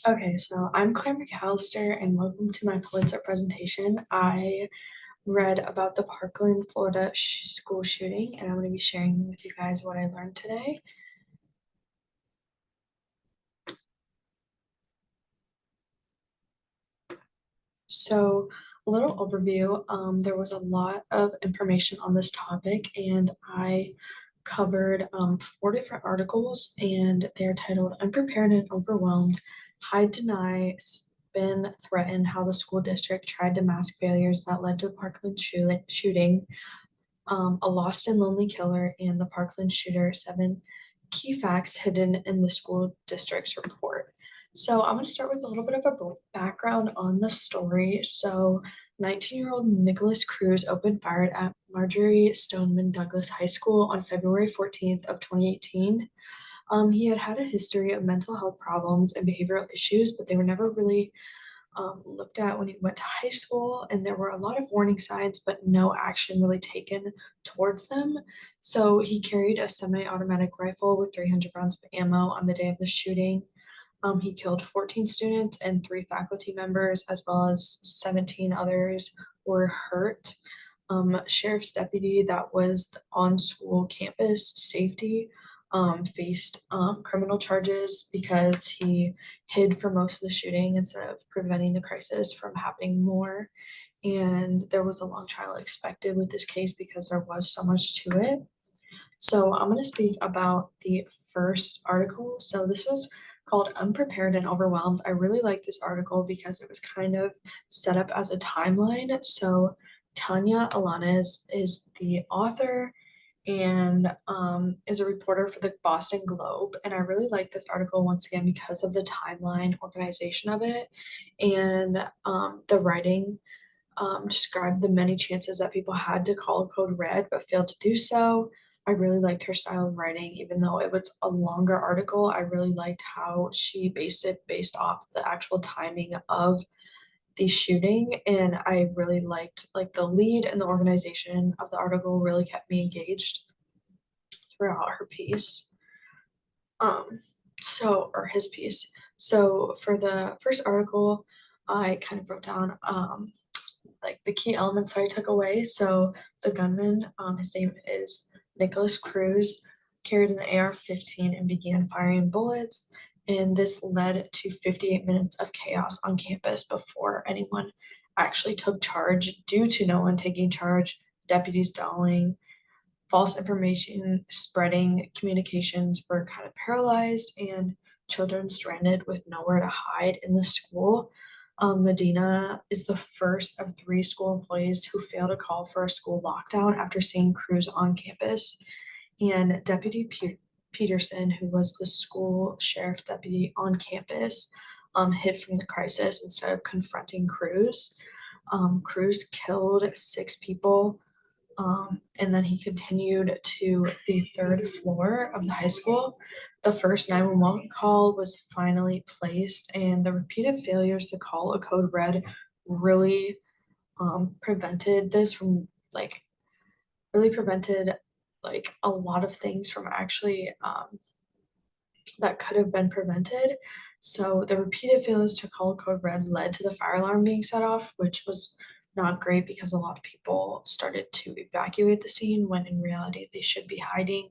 Okay, so I'm Claire McAllister, and welcome to my Pulitzer presentation. I read about the Parkland, Florida school shooting, and I'm going to be sharing with you guys what I learned today. So, a little overview. There was a lot of information on this topic, and I covered four different articles, and they're titled Unprepared and Overwhelmed, Hide, Deny, Spin, Threaten How the School District Tried to Mask Failures That Led to the Parkland shooting, A Lost and Lonely Killer, and the Parkland Shooter, seven key facts hidden in the school district's report. So I'm going to start with a little bit of a background on the story. So 19-year-old Nicholas Cruz opened fire at Marjorie Stoneman Douglas High School on February 14th of 2018. He had had a history of mental health problems and behavioral issues, but they were never really looked at when he went to high school, and there were a lot of warning signs, but no action really taken towards them. So he carried a semi-automatic rifle with 300 rounds of ammo on the day of the shooting. He killed 14 students and three faculty members, as well as 17 others were hurt. Sheriff's deputy that was on school campus safety faced criminal charges because he hid for most of the shooting instead of preventing the crisis from happening more. And there was a long trial expected with this case because there was so much to it. So I'm going to speak about the first article. So this was called Unprepared and Overwhelmed. I really like this article because it was kind of set up as a timeline. So Tanya Alanis is the author and is a reporter for the Boston Globe. And I really like this article once again because of the timeline organization of it and the writing described the many chances that people had to call a code red but failed to do so. I really liked her style of writing, even though it was a longer article. I really liked how she based off the actual timing of the shooting, and I really liked like the lead and the organization of the article really kept me engaged throughout her piece. Um, or his piece. So for the first article, I kind of wrote down like the key elements I took away. So the gunman, his name is Nicholas Cruz, carried an AR-15 and began firing bullets. And this led to 58 minutes of chaos on campus before anyone actually took charge due to no one taking charge, deputies stalling, false information spreading, communications were kind of paralyzed, and children stranded with nowhere to hide in the school. Medina is the first of three school employees who failed to call for a school lockdown after seeing Cruz on campus. And Deputy Peterson, who was the school sheriff deputy on campus, hid from the crisis instead of confronting Cruz. Cruz killed six people, and then he continued to the third floor of the high school. The first 911 call was finally placed, and the repeated failures to call a code red really prevented this from really prevented like a lot of things from actually that could have been prevented. So the repeated failures to call code red led to the fire alarm being set off, which was not great because a lot of people started to evacuate the scene when in reality they should be hiding.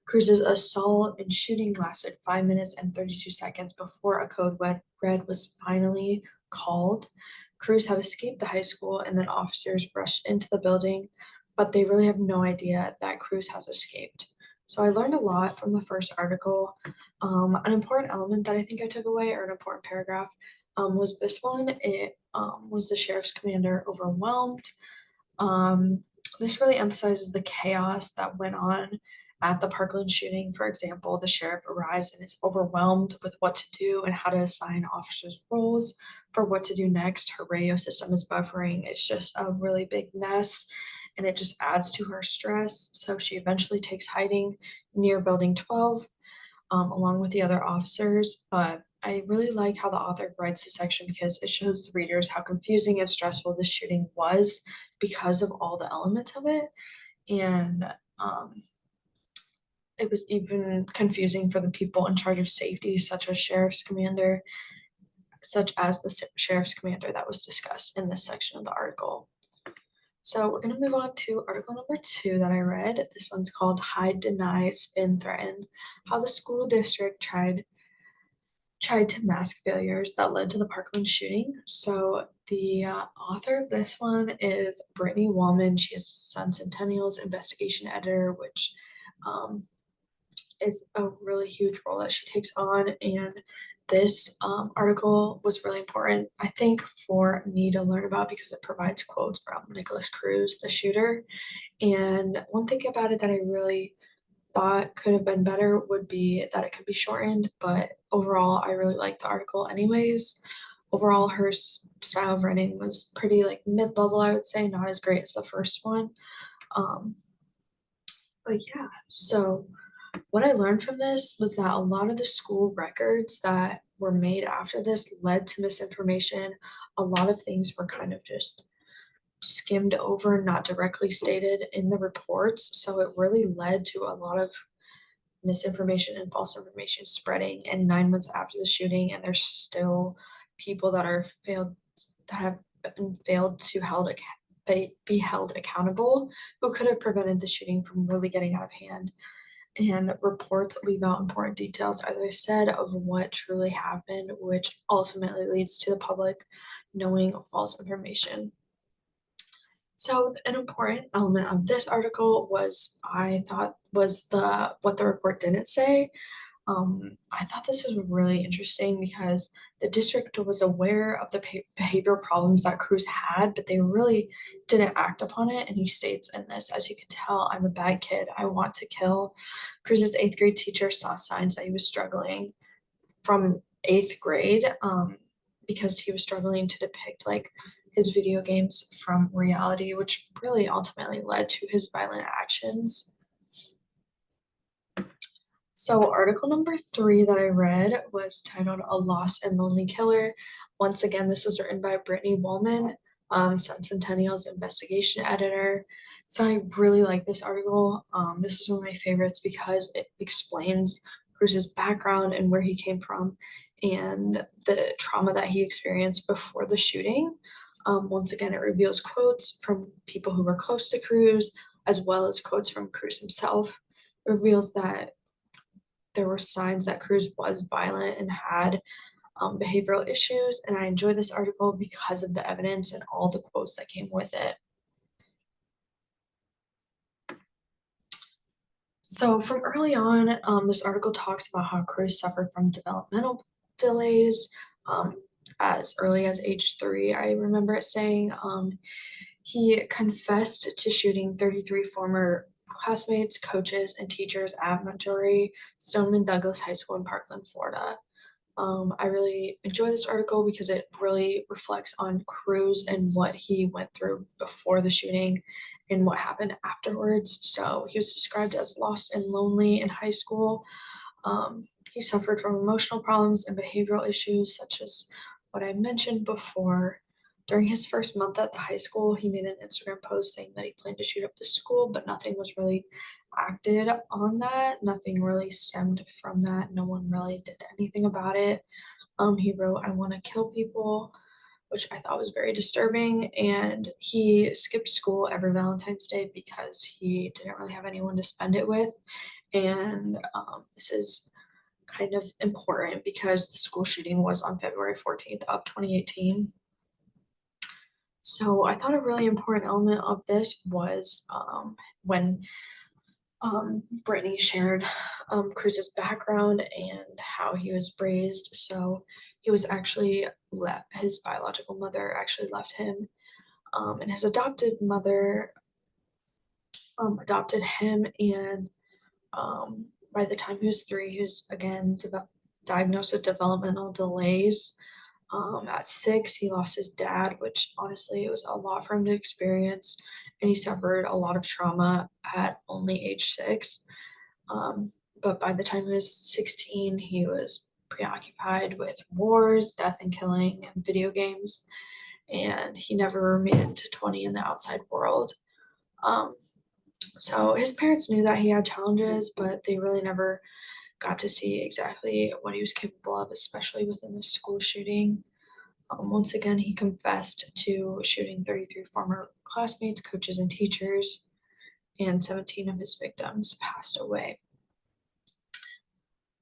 Cruz's assault and shooting lasted 5 minutes and 32 seconds before a code red was finally called. Cruz had escaped the high school and then officers rushed into the building, but they really have no idea that Cruz has escaped. So I learned a lot from the first article. An important element that I think I took away, or an important paragraph, was this one. It was the sheriff's commander overwhelmed. This really emphasizes the chaos that went on at the Parkland shooting. For example, the sheriff arrives and is overwhelmed with what to do and how to assign officers roles for what to do next. Her radio system is buffering. It's just a really big mess, and it just adds to her stress. So she eventually takes hiding near Building 12, along with the other officers. But I really like how the author writes this section because it shows the readers how confusing and stressful this shooting was because of all the elements of it. And it was even confusing for the people in charge of safety, such as sheriff's commander. such as the sheriff's commander that was discussed in this section of the article. So we're going to move on to article number 2 that I read. This one's called Hide, Deny, Spin, Threaten: How the School District tried to mask failures that led to the Parkland shooting. So the author of this one is Brittany Wallman. She is Sun Centennial's investigation editor, which um, is a really huge role that she takes on. And this article was really important, I think, for me to learn about because it provides quotes from Nicholas Cruz, the shooter. And one thing about it that I really thought could have been better would be that it could be shortened, but overall, I really liked the article anyways. Overall, her style of writing was pretty like mid-level, I would say, not as great as the first one. Um, but yeah, so what I learned from this was that a lot of the school records that were made after this led to misinformation. A lot of things were kind of just skimmed over, not directly stated in the reports. So it really led to a lot of misinformation and false information spreading. And 9 months after the shooting, and there's still people that are failed that have been failed to be held accountable who could have prevented the shooting from really getting out of hand. And reports leave out important details, as I said, of what truly happened, which ultimately leads to the public knowing false information. So an important element of this article was I thought was the what the report didn't say. I thought this was really interesting because the district was aware of the behavioral problems that Cruz had, but they really didn't act upon it. And he states in this, as you can tell, I'm a bad kid. I want to kill. Cruz's eighth grade teacher saw signs that he was struggling from eighth grade because he was struggling to depict like his video games from reality, which really ultimately led to his violent actions. So, article number 3 that I read was titled A Lost and Lonely Killer. Once again, this was written by Brittany Woolman, Sun Centennial's investigation editor. So, I really like this article. This is one of my favorites because it explains Cruz's background and where he came from and the trauma that he experienced before the shooting. Once again, it reveals quotes from people who were close to Cruz, as well as quotes from Cruz himself. It reveals that there were signs that Cruz was violent and had behavioral issues. And I enjoy this article because of the evidence and all the quotes that came with it. So, from early on, this article talks about how Cruz suffered from developmental delays as early as age 3. I remember it saying he confessed to shooting 33 former classmates, coaches, and teachers at Montgomery Stoneman Douglas High School in Parkland, Florida. I really enjoy this article because it really reflects on Cruz and what he went through before the shooting and what happened afterwards. So he was described as lost and lonely in high school. He suffered from emotional problems and behavioral issues, such as what I mentioned before. During his first month at the high school, he made an Instagram post saying that he planned to shoot up the school, but nothing was really acted on that. Nothing really stemmed from that. No one really did anything about it. He wrote, I want to kill people, which I thought was very disturbing. And he skipped school every Valentine's Day because he didn't really have anyone to spend it with. And this is kind of important because the school shooting was on February 14th of 2018. So I thought a really important element of this was when Brittany shared Cruz's background and how he was raised. So he was actually his biological mother actually left him, and his adopted mother adopted him. And by the time he was 3, he was again diagnosed with developmental delays. At 6, he lost his dad, which honestly it was a lot for him to experience, and he suffered a lot of trauma at only age 6. But by the time he was 16, he was preoccupied with wars, death and killing, and video games, and he never made it to 20 in the outside world. Um, so his parents knew that he had challenges, but they really never got to see exactly what he was capable of, especially within the school shooting. Once again, he confessed to shooting 33 former classmates, coaches, and teachers, and 17 of his victims passed away.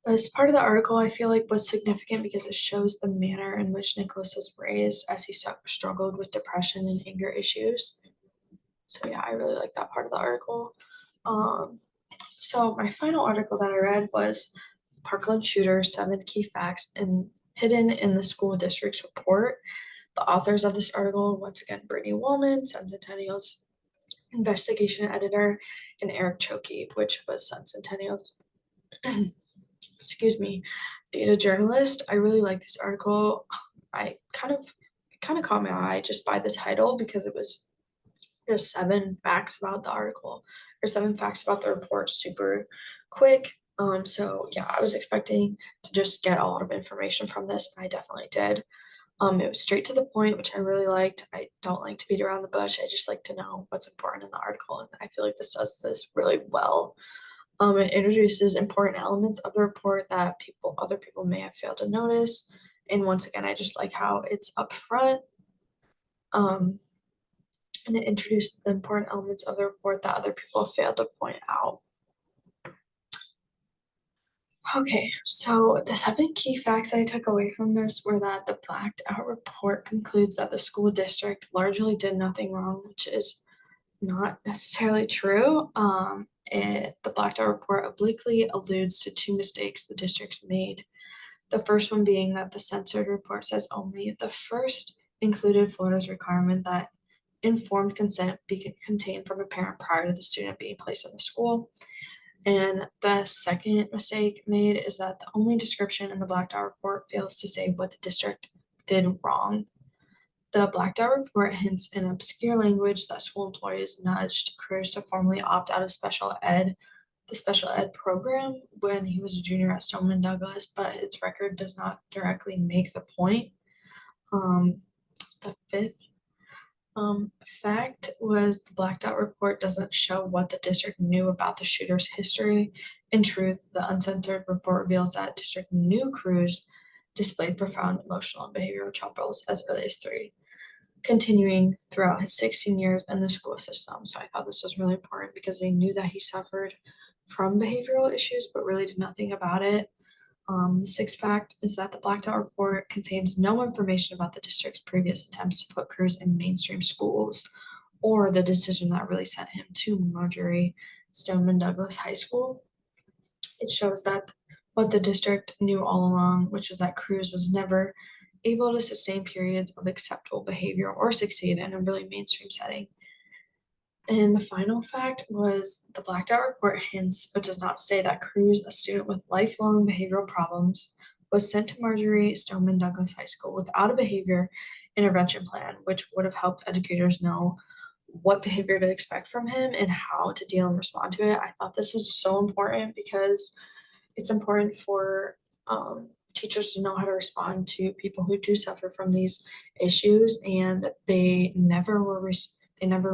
This part of the article I feel like was significant because it shows the manner in which Nicholas was raised as he struggled with depression and anger issues. So yeah, I really like that part of the article. Um, so my final article that I read was Parkland Shooter: 7 Key Facts Hidden in the School District's Report. The authors of this article, once again, Brittany Woolman, Sun Centennial's investigation editor, and Eric Chokey, which was Sun Centennial's excuse me, data journalist. I really like this article. I kind of caught my eye just by the title because it was just 7 facts about the article or 7 facts about the report super quick. So yeah, I was expecting to just get a lot of information from this, and I definitely did. It was straight to the point, which I really liked. I don't like to beat around the bush. I just like to know what's important in the article, and I feel like this does this really well. It introduces important elements of the report that other people may have failed to notice. And once again, I just like how it's upfront. Um, and it introduces the important elements of the report that other people failed to point out. Okay, so the 7 key facts I took away from this were that the blacked out report concludes that the school district largely did nothing wrong, which is not necessarily true. The blacked out report obliquely alludes to 2 mistakes the districts made. The first one being that the censored report says only the first included Florida's requirement that informed consent be contained from a parent prior to the student being placed in the school. And the second mistake made is that the only description in the blacked out report fails to say what the district did wrong. The blacked out report hints in obscure language that school employees nudged Cruz to formally opt out of the special ed program when he was a junior at Stoneman Douglas, but its record does not directly make the point. The fifth fact was the blacked out report doesn't show what the district knew about the shooter's history. In truth, the uncensored report reveals that district knew Cruz displayed profound emotional and behavioral troubles as early as 3, continuing throughout his 16 years in the school system. So I thought this was really important because they knew that he suffered from behavioral issues, but really did nothing about it. The sixth fact is that the blacked out report contains no information about the district's previous attempts to put Cruz in mainstream schools or the decision that really sent him to Marjorie Stoneman Douglas High School. It shows that what the district knew all along, which was that Cruz was never able to sustain periods of acceptable behavior or succeed in a really mainstream setting. And the final fact was the blacked out report hints but does not say that Cruz, a student with lifelong behavioral problems, was sent to Marjorie Stoneman Douglas High School without a behavior intervention plan, which would have helped educators know what behavior to expect from him and how to deal and respond to it. I thought this was so important because it's important for teachers to know how to respond to people who do suffer from these issues, and they never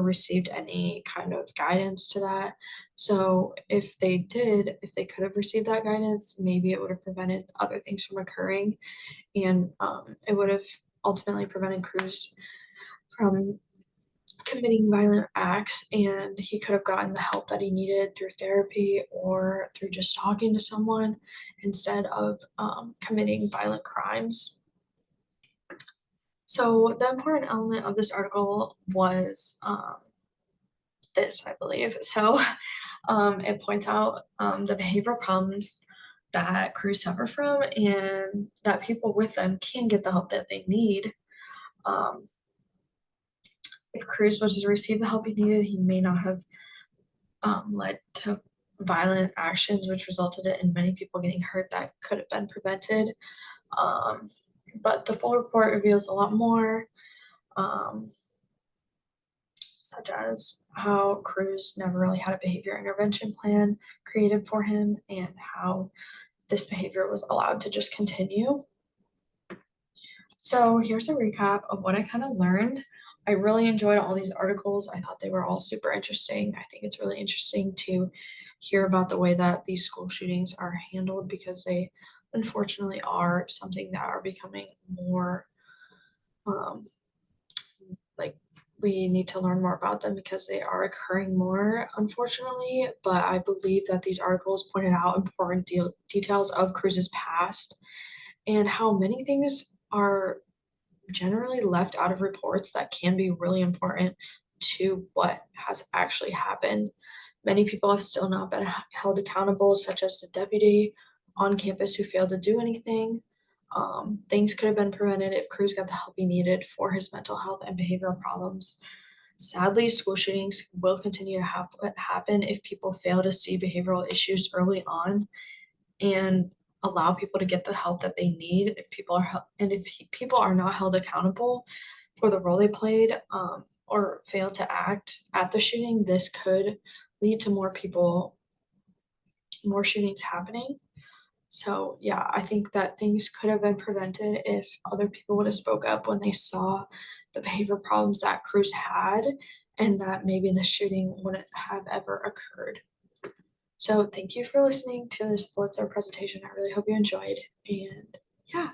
received any kind of guidance to that. So if they could have received that guidance, maybe it would have prevented other things from occurring, and it would have ultimately prevented Cruz from committing violent acts, and he could have gotten the help that he needed through therapy or through just talking to someone instead of committing violent crimes. So the important element of this article was this, I believe. So it points out the behavioral problems that crews suffer from and that people with them can get the help that they need. Um, if Cruz was to receive the help he needed, he may not have led to violent actions, which resulted in many people getting hurt that could have been prevented. Um, but the full report reveals a lot more, um, such as how Cruz never really had a behavior intervention plan created for him and how this behavior was allowed to just continue. So here's a recap of what I kind of learned. I really enjoyed all these articles. I thought they were all super interesting. I think it's really interesting to hear about the way that these school shootings are handled because they unfortunately are something that are becoming more Um, like we need to learn more about them because they are occurring more, unfortunately. But I believe that these articles pointed out important details of Cruz's past and how many things are generally left out of reports that can be really important to what has actually happened. Many people have still not been held accountable, such as the deputy on campus who failed to do anything. Things could have been prevented if Cruz got the help he needed for his mental health and behavioral problems. Sadly, school shootings will continue to happen if people fail to see behavioral issues early on and allow people to get the help that they need. If people are and if people are not held accountable for the role they played, or fail to act at the shooting, this could lead to more shootings happening. So yeah, I think that things could have been prevented if other people would have spoke up when they saw the behavior problems that Cruz had, and that maybe the shooting wouldn't have ever occurred. So thank you for listening to this Pulitzer presentation. I really hope you enjoyed. And yeah.